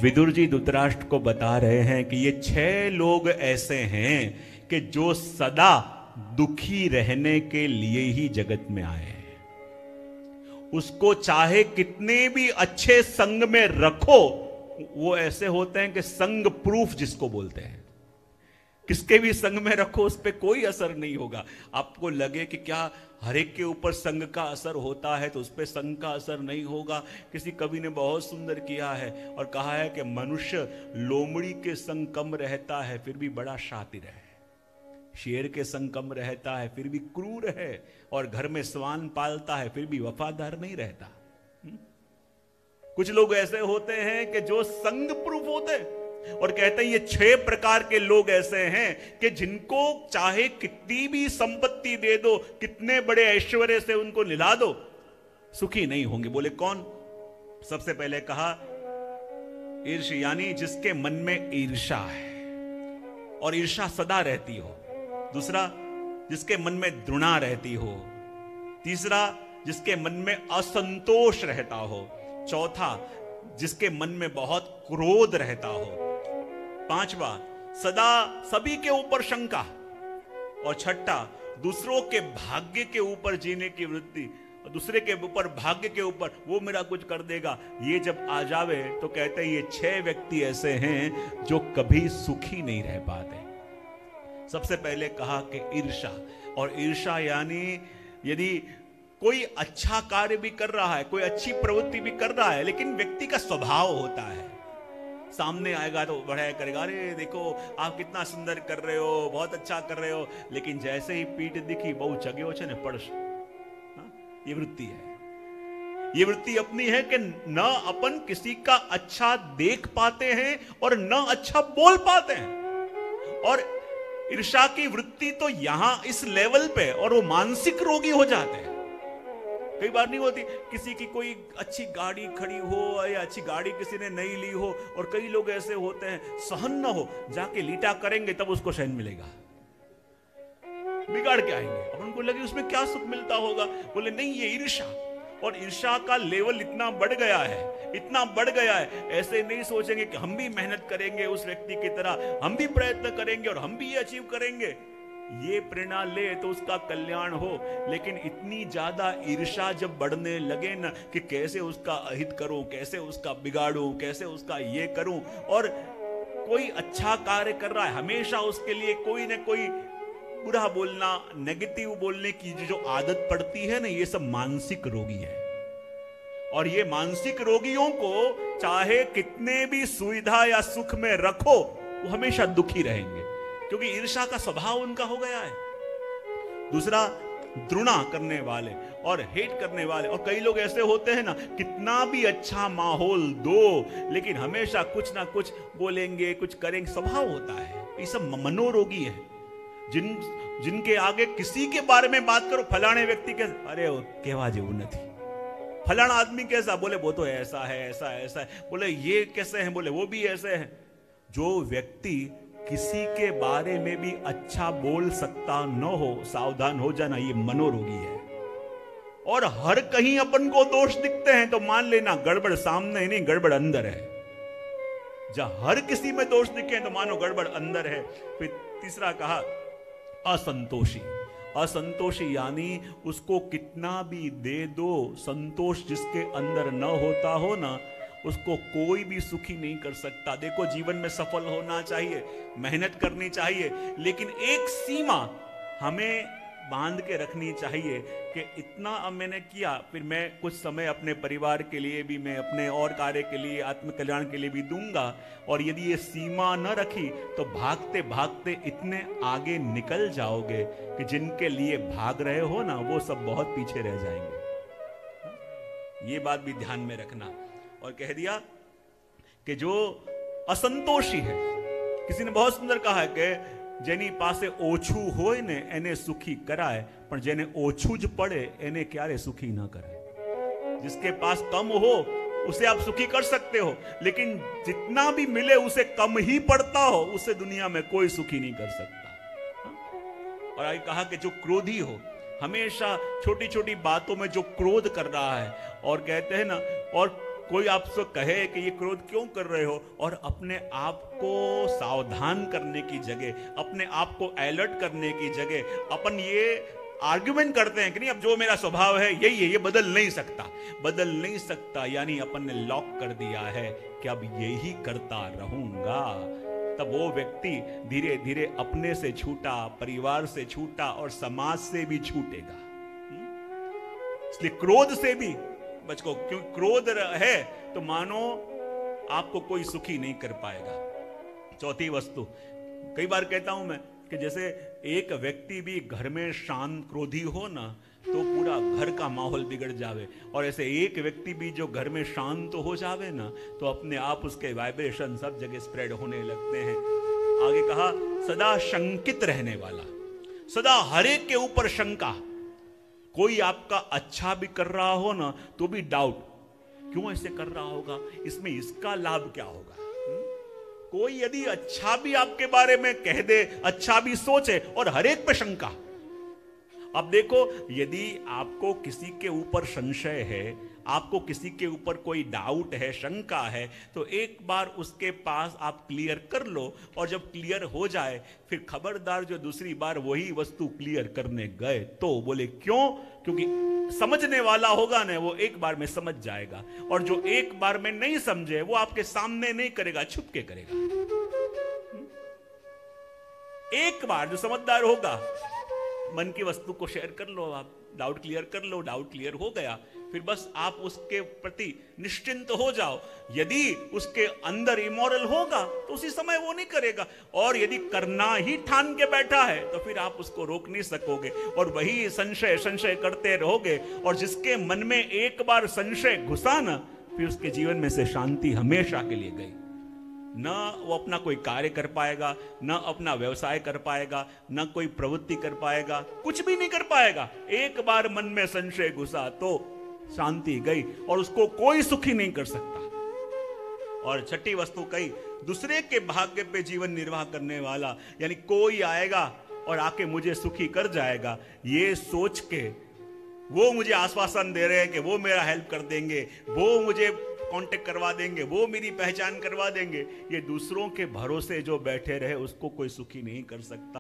विदुर जी धृतराष्ट्र को बता रहे हैं कि ये 6 लोग ऐसे हैं कि जो सदा दुखी रहने के लिए ही जगत में आए हैं। उसको चाहे कितने भी अच्छे संग में रखो, वो ऐसे होते हैं कि संग प्रूफ जिसको बोलते हैं, किसके भी संग में रखो उस पर कोई असर नहीं होगा। आपको लगे कि क्या हर एक के ऊपर संग का असर होता है तो उस पर संग का असर नहीं होगा। किसी कवि ने बहुत सुंदर किया है और कहा है कि मनुष्य लोमड़ी के संग कम रहता है फिर भी बड़ा शातिर है, शेर के संग कम रहता है फिर भी क्रूर है, और घर में स्वान पालता है फिर भी वफादार नहीं रहता। कुछ लोग ऐसे होते हैं कि जो संग प्रूफ होते हैं, और कहते हैं ये 6 प्रकार के लोग ऐसे हैं कि जिनको चाहे कितनी भी संपत्ति दे दो, कितने बड़े ऐश्वर्य से उनको निला दो, सुखी नहीं होंगे। बोले कौन? सबसे पहले कहा ईर्ष्या, यानी जिसके मन में ईर्ष्या है और ईर्ष्या सदा रहती हो। दूसरा, जिसके मन में द्रुणा रहती हो। तीसरा, जिसके मन में असंतोष रहता हो। चौथा, जिसके मन में बहुत क्रोध रहता हो। पांचवा, सदा सभी के ऊपर शंका। और छठा, दूसरों के भाग्य के ऊपर जीने की वृत्ति, दूसरे के ऊपर भाग्य के ऊपर वो मेरा कुछ कर देगा। ये जब आ जावे तो कहते हैं ये 6 व्यक्ति ऐसे हैं जो कभी सुखी नहीं रह पाते। सबसे पहले कहा कि ईर्ष्या, और ईर्ष्या यानी यदि कोई अच्छा कार्य भी कर रहा है, कोई अच्छी प्रवृत्ति भी कर रहा है, लेकिन व्यक्ति का स्वभाव होता है, सामने आएगा तो बढ़ाया करेगा, अरे देखो आप कितना सुंदर कर रहे हो, बहुत अच्छा कर रहे हो, लेकिन जैसे ही पीठ दिखी बहु चग्यो छे ने पड़श। ये वृत्ति है। ये वृत्ति अपनी है कि न अपन किसी का अच्छा देख पाते हैं और न अच्छा बोल पाते हैं। और ईर्ष्या की वृत्ति तो यहां इस लेवल पे, और वो मानसिक रोगी हो जाते हैं। कई बार नहीं होती, किसी की कोई अच्छी गाड़ी खड़ी हो या अच्छी गाड़ी किसी ने नहीं ली हो, और कई लोग ऐसे होते हैं सहन न हो, जाके लीटा करेंगे तब उसको सहन मिलेगा, बिगाड़ के आएंगे। अब उनको लगे उसमें क्या सुख मिलता होगा, बोले नहीं ये ईर्ष्या। और ईर्ष्या का लेवल इतना बढ़ गया है, इतना बढ़ गया है, ऐसे नहीं सोचेंगे कि हम भी मेहनत करेंगे उस व्यक्ति की तरह, हम भी प्रयत्न करेंगे और हम भी ये अचीव करेंगे, ये प्रेरणा ले तो उसका कल्याण हो। लेकिन इतनी ज्यादा ईर्ष्या जब बढ़ने लगे ना कि कैसे उसका अहित करूं, कैसे उसका बिगाड़ूं, कैसे उसका ये करूं, और कोई अच्छा कार्य कर रहा है हमेशा उसके लिए कोई ना कोई बुरा बोलना, नेगेटिव बोलने की जो आदत पड़ती है ना, ये सब मानसिक रोगी है। और ये मानसिक रोगियों को चाहे कितने भी सुविधा या सुख में रखो, वो हमेशा दुखी रहेंगे, क्योंकि ईर्ष्या का स्वभाव उनका हो गया है। दूसरा, द्रुणा करने वाले और हेट करने वाले। और कई लोग ऐसे होते हैं ना, कितना भी अच्छा माहौल दो लेकिन हमेशा कुछ ना कुछ बोलेंगे, कुछ करेंगे, स्वभाव होता है। ये सब मनोरोगी है। जिनके आगे किसी के बारे में बात करो, फलाने व्यक्ति के, अरे केवा जेवू नथी, फलाना आदमी कैसा, बोले वो तो ऐसा है, ऐसा ऐसा है, बोले ये कैसे हैं, बोले वो भी ऐसे हैं। जो व्यक्ति किसी के बारे में भी अच्छा बोल सकता न हो, सावधान हो जाना, ये मनोरोगी है। और हर कहीं अपन को दोष दिखते हैं तो मान लेना गड़बड़ सामने ही नहीं, गड़बड़ अंदर है। जहां हर किसी में दोष दिखे तो मानो गड़बड़ अंदर है। फिर तीसरा कहा असंतोषी। असंतोषी यानी उसको कितना भी दे दो, संतोष जिसके अंदर न होता हो ना, उसको कोई भी सुखी नहीं कर सकता। देखो जीवन में सफल होना चाहिए, मेहनत करनी चाहिए, लेकिन एक सीमा हमें बांध के रखनी चाहिए कि इतना अब मैंने किया, फिर मैं कुछ समय अपने परिवार के लिए भी, मैं अपने और कार्य के लिए, आत्म कल्याण के लिए भी दूंगा। और यदि ये सीमा न रखी तो भागते भागते इतने आगे निकल जाओगे कि जिनके लिए भाग रहे हो ना, वो सब बहुत पीछे रह जाएंगे। ये बात भी ध्यान में रखना। और कह दिया कि जो असंतोषी है, किसी ने बहुत सुंदर कहा है कि जेनी पासे ओछू होय ने एने सुखी कराए, पर जेने ओछू ज पड़े एने क्यारे सुखी ना करे। जिसके पास कम हो उसे आप सुखी कर सकते हो, लेकिन जितना भी मिले उसे कम ही पड़ता हो, उसे दुनिया में कोई सुखी नहीं कर सकता। और आगे कहा कि जो क्रोधी हो, हमेशा छोटी छोटी बातों में जो क्रोध कर रहा है, और कहते हैं ना, और कोई आपसे कहे कि ये क्रोध क्यों कर रहे हो, और अपने आप को सावधान करने की जगह, अपने आप को अलर्ट करने की जगह अपन ये आर्ग्यूमेंट करते हैं कि नहीं अब जो मेरा स्वभाव है यही है, ये बदल नहीं सकता, बदल नहीं सकता, यानी अपन ने लॉक कर दिया है कि अब यही करता रहूंगा। तब वो व्यक्ति धीरे धीरे अपने से छूटा, परिवार से छूटा और समाज से भी छूटेगा। इसलिए क्रोध से भी बचो, क्यों क्रोध है तो मानो आपको कोई सुखी नहीं कर पाएगा। चौथी वस्तु, कई बार कहता हूं मैं कि जैसे एक व्यक्ति भी घर में शांत क्रोधी हो ना तो पूरा घर का माहौल बिगड़ जावे, और ऐसे एक व्यक्ति भी जो घर में शांत हो जावे ना तो अपने आप उसके वाइब्रेशन सब जगह स्प्रेड होने लगते हैं। आगे कहा सदा शंकित रहने वाला, सदा हर एक के ऊपर शंका, कोई आपका अच्छा भी कर रहा हो ना तो भी डाउट, क्यों ऐसे कर रहा होगा, इसमें इसका लाभ क्या होगा। कोई यदि अच्छा भी आपके बारे में कह दे, अच्छा भी सोचे, और हर एक पे शंका। अब देखो, यदि आपको किसी के ऊपर संशय है, आपको किसी के ऊपर कोई डाउट है, शंका है, तो एक बार उसके पास आप क्लियर कर लो, और जब क्लियर हो जाए फिर खबरदार जो दूसरी बार वही वस्तु क्लियर करने गए तो बोले क्यों, क्योंकि समझने वाला होगा ना वो एक बार में समझ जाएगा, और जो एक बार में नहीं समझे वो आपके सामने नहीं करेगा, छुप के करेगा। एक बार जो समझदार होगा मन की वस्तु को शेयर कर लो, आप डाउट क्लियर कर लो, डाउट क्लियर हो गया, फिर बस आप उसके प्रति निश्चिंत हो जाओ। यदि उसके अंदर इमोरल होगा तो उसी समय वो नहीं करेगा, और यदि करना ही ठान के बैठा है तो फिर आप उसको रोक नहीं सकोगे, और वही संशय संशय करते रहोगे, और जिसके मन में एक बार संशय घुसा ना फिर उसके जीवन में से शांति हमेशा के लिए गई। न वो अपना कोई कार्य कर पाएगा, न अपना व्यवसाय कर पाएगा, न कोई प्रवृत्ति कर पाएगा, कुछ भी नहीं कर पाएगा। एक बार मन में संशय घुसा तो शांति गई, और उसको कोई सुखी नहीं कर सकता। और छठी वस्तु कही, दूसरे के भाग्य पे जीवन निर्वाह करने वाला, यानी कोई आएगा और आके मुझे सुखी कर जाएगा, ये सोच के वो मुझे आश्वासन दे रहे हैं कि वो मेरा हेल्प कर देंगे, वो मुझे कांटेक्ट करवा देंगे, वो मेरी पहचान करवा देंगे, ये दूसरों के भरोसे जो बैठे रहे उसको कोई सुखी नहीं कर सकता।